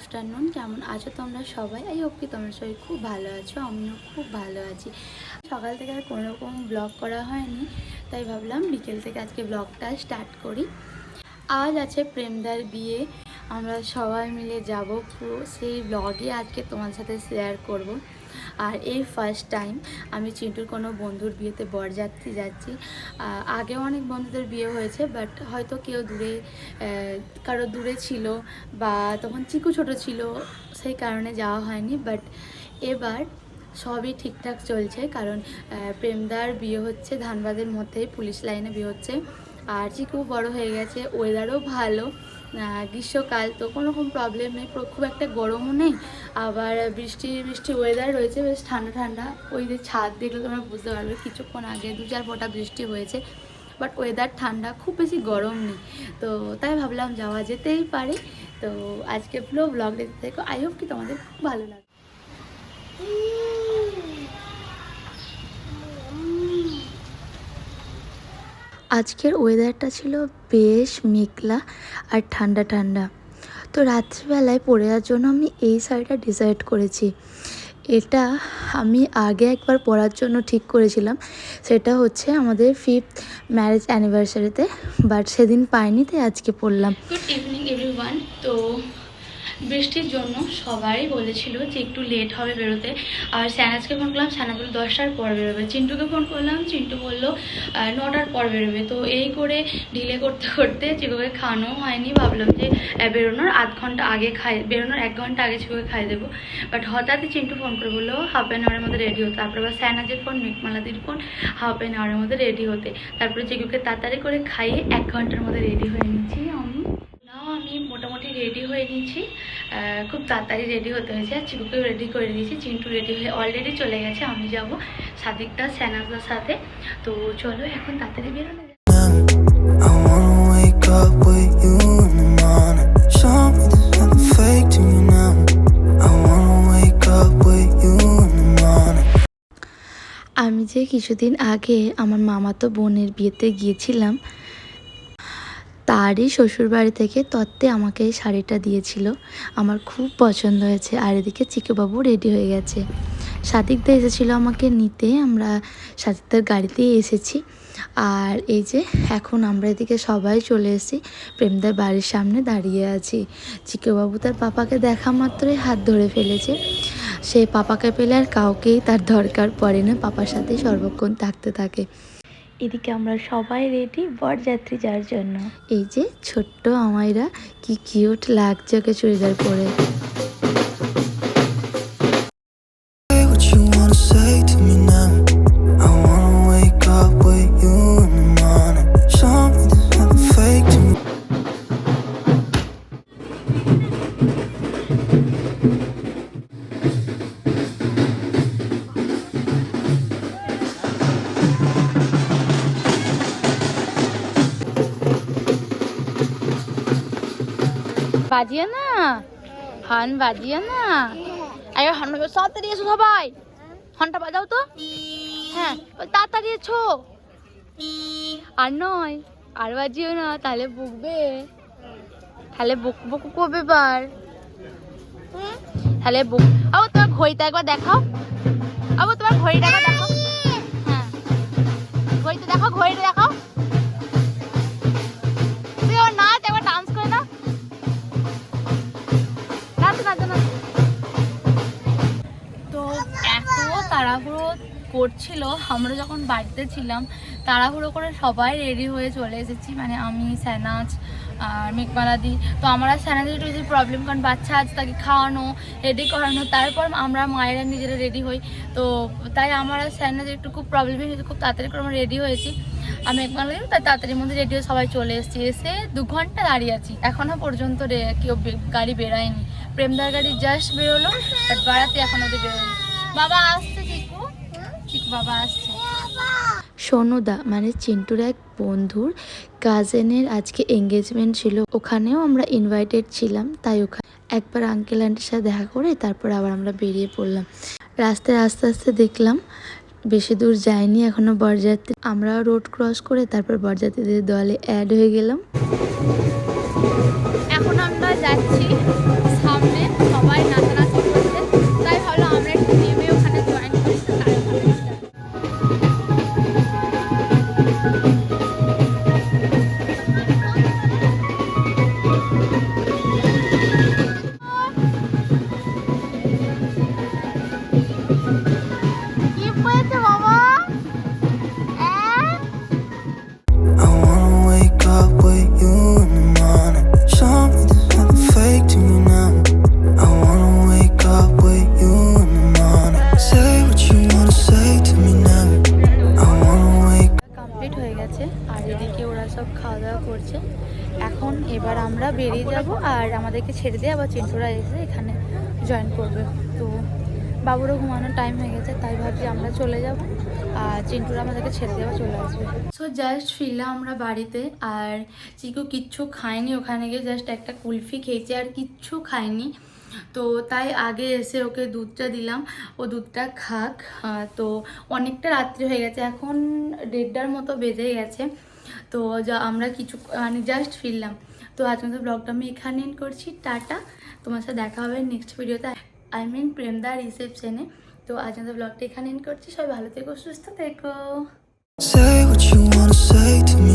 Afternoon, কেমন আছো তোমরা সবাই? আই হোপ কি তোমরা সবাই খুব ভালো আছো, আমিও খুব ভালো আছি। সকাল থেকে আর কোনো রকম ব্লগ করা হয়নি, তাই ভাবলাম বিকেল থেকে আজকে ব্লগটা স্টার্ট করি। আজ আছে প্রেমদার বিয়ে, আমরা সবাই মিলে যাব, পুরো সেই ব্লগে আজকে তোমার সাথে শেয়ার করব। আর এই ফার্স্ট টাইম আমি চিন্টুর কোনো বন্ধুর বিয়েতে বরযাত্রী যাচ্ছি। আগেও অনেক বন্ধুদের বিয়ে হয়েছে, বাট হয়তো কেউ দূরে, কারো দূরে ছিল বা তখন চিকু ছোট ছিল, সেই কারণে যাওয়া হয়নি। বাট এবার সবই ঠিকঠাক চলছে, কারণ প্রেমদার বিয়ে হচ্ছে ধানবাদের মধ্যেই, পুলিশ লাইনে বিয়ে হচ্ছে। আর চিকু বড় হয়ে গেছে, ওয়েদারও ভালো, গ্রীষ্মকাল, তো কোনো রকম প্রবলেম নেই, খুব একটা গরমও নেই, আবার বৃষ্টি বৃষ্টি ওয়েদার রয়েছে, বেশ ঠান্ডা ঠান্ডা। ওই যে ছাদ দেখলে তোমরা বুঝতে পারবে, কিছুক্ষণ আগে 2-4 ফোঁটা বৃষ্টি হয়েছে, বাট ওয়েদার ঠান্ডা, খুব বেশি গরম নেই। তো তাই ভাবলাম যাওয়া যেতেই পারে। তো আজকে পুরো ব্লগ দেখতে থাকো, আই হোপ কি তোমাদের খুব ভালো লাগে। আজকের ওয়েদারটা ছিল বেশ মেঘলা আর ঠান্ডা ঠান্ডা। তো রাত্রিবেলায় পরে যাওয়ার জন্য আমি এই শাড়িটা ডিসাইড করেছি। এটা আমি আগে একবার পরার জন্য ঠিক করেছিলাম, সেটা হচ্ছে আমাদের 5th ম্যারেজ অ্যানিভার্সারিতে, বাট সেদিন পাইনি, তাই আজকে পরলাম। Good evening everyone. তো বৃষ্টির জন্য সবাই বলেছিল যে একটু লেট হবে বেরোতে, আর স্যানাজকে ফোন করলাম, স্যানা বললো 10টার পর বেরোবে। চিন্টুকে ফোন করলাম, চিন্টু বললো 9টার পর বেরোবে। তো এই করে ঢিলে করতে করতে চিকুকে খাওয়ানো হয়নি, ভাবলাম যে বেরোনোর আধ ঘন্টা আগে বেরোনোর 1 ঘন্টা আগে চিকুকে খাইয়ে দেবো। বাট হঠাৎই চিন্টু ফোন করে বললো হাফ অ্যান আওয়ারের মধ্যে রেডি হতে। তারপরে আবার স্যানাজের ফোন, মেঘমালাদির ফোন, হাফ অ্যান আওয়ারের মধ্যে রেডি হতে। তারপরে চিকুকে তাড়াতাড়ি করে খাইয়ে 1 ঘন্টার মধ্যে রেডি হয়ে নিচ্ছি আমি মোটামুটি রেডি হয়ে নিয়েছি, খুব তাড়াতাড়ি রেডি হতে হয়েছে। আর চিকুকেও রেডি করে দিয়েছি, চিন্টু রেডি হয়ে অলরেডি চলে গেছে, আমি যাব সাদিকদা স্যানাজদার সাথে। তো চলো এখন তাড়াতাড়ি বেরোনো যায়। আমি যে কিছুদিন আগে আমার মামাতো বোনের বিয়েতে গিয়েছিলাম, তারই শ্বশুরবাড়ি থেকে তত্ত্বে আমাকে এই শাড়িটা দিয়েছিল, আমার খুব পছন্দ হয়েছে। আর এদিকে চিকুবাবু রেডি হয়ে গেছে, সাদিকদা এসেছিলো আমাকে নিতে, আমরা সাদিকদার গাড়িতেই এসেছি। আর এই যে এখন আমরা এদিকে সবাই চলে এসেছি, প্রেমদার বাড়ির সামনে দাঁড়িয়ে আছি। চিকুবাবু তার পাপাকে দেখা মাত্রই হাত ধরে ফেলেছে, সে পাপাকে পেলে আর কাউকেই তার দরকার পড়ে না, পাপার সাথেই সর্বক্ষণ থাকতে থাকে। এদিকে আমরা সবাই রেডি বরযাত্রী যাওয়ার জন্য। এই যে ছোট্ট আমাইরা কি কিউট লাগছে ওকে চুড়িদার পরে। বাজিয়ে না হর্ন, বাজিয়ে না, আরে হর্ন তাড়াতাড়ি এসো সবাই, হর্নটা বাজাও তো। হ্যাঁ তাড়াতাড়ি এসো, আর নয় আর বাজিও না, তাহলে বকবে, তাহলে বক করবে এবার, তাহলে বক। আবু তোমার ঘড়িটা একবার দেখাও, আবু তোমার ঘড়িটা একবার দেখাও, হ্যাঁ ঘড়িটা দেখাও, ঘড়িটা দেখাও, তুই আবার নাচ, একবার ডান্স করে না, তো এত তাড়াহুড়ো করছিল, আমরা যখন বাড়িতে ছিলাম তাড়াহুড়ো করে সবাই রেডি হয়ে চলে এসেছি, মানে আমি, স্যানাজ আর মেঘমালাদি। তো আমরা স্যানাজের একটু যদি প্রবলেম, কারণ বাচ্চা আজ, তাকে খাওয়ানো, রেডি করানো, তারপর আমরা মায়েরা নিজেরা রেডি হই, তো তাই আমরা স্যানাজের একটু খুব প্রবলেমই হয়েছে, খুব তাড়াতাড়ি করে আমরা রেডি হয়েছি। আমি মেঘমালাদি তাই তাড়াতাড়ির মধ্যে রেডি হয়ে সবাই চলে এসেছি, এসে 2 ঘন্টা দাঁড়িয়ে আছি, এখনও পর্যন্ত কেউ গাড়ি বেরায়নি। প্রেমদার গাড়ি জাস্ট বেরোলো, বাট বাড়াতে এখন ওদের বেরোয়নি। বাবা আসছে, চিকু বাবা আসছে। সোনুদা মানে চিন্টুর এক বন্ধুর কাজিনের আজকে এঙ্গেজমেন্ট ছিল, ওখানেও আমরা ইনভাইটেড ছিলাম, তাই ওখানে একবার আঙ্কেল আন্টির সাথে দেখা করে তারপর আবার আমরা বেরিয়ে পড়লাম। রাস্তায় আস্তে আস্তে দেখলাম বেশি দূর যায়নি এখনো বরযাত্রী, আমরা রোড ক্রস করে তারপর বরযাত্রীদের দলে অ্যাড হয়ে গেলাম। এখন আমরা যাচ্ছি সামনে এবার আমরা বেরিয়ে যাব আর আমাদেরকে ছেড়ে দিয়ে আবার চিন্টুরা এসে এখানে জয়েন করবে। তো বাবুরও ঘুমানোর টাইম হয়ে গেছে, তাই ভাবছি আমরা চলে যাব আর চিন্টুরা আমাদেরকে ছেড়ে দেওয়া চলে আসবে। সো জাস্ট ফিরলাম আমরা বাড়িতে, আর চিকু কিচ্ছু খায়নি, ওখানে গিয়ে জাস্ট একটা কুলফি খেয়েছে আর কিচ্ছু খায়নি। তো তাই আগে এসে ওকে দুধটা দিলাম, ও দুধটা খাক। তো অনেকটা রাত্রি হয়ে গেছে, এখন 1:30টার মতো বেজে গেছে। তো যা আমরা কিছু মানে জাস্ট ফিরলাম। তো আজকের ব্লগটা আমি এখানে এন্ড করছি। টাটা, তোমার সাথে দেখা হবে নেক্সট ভিডিওতে, আই মিন প্রেমদা রিসেপশনে। তো আজকের ব্লগটা এখানে এন্ড করছি। সবাই ভালো থেকো, সুস্থ থেকো। Say what you wanna say to me.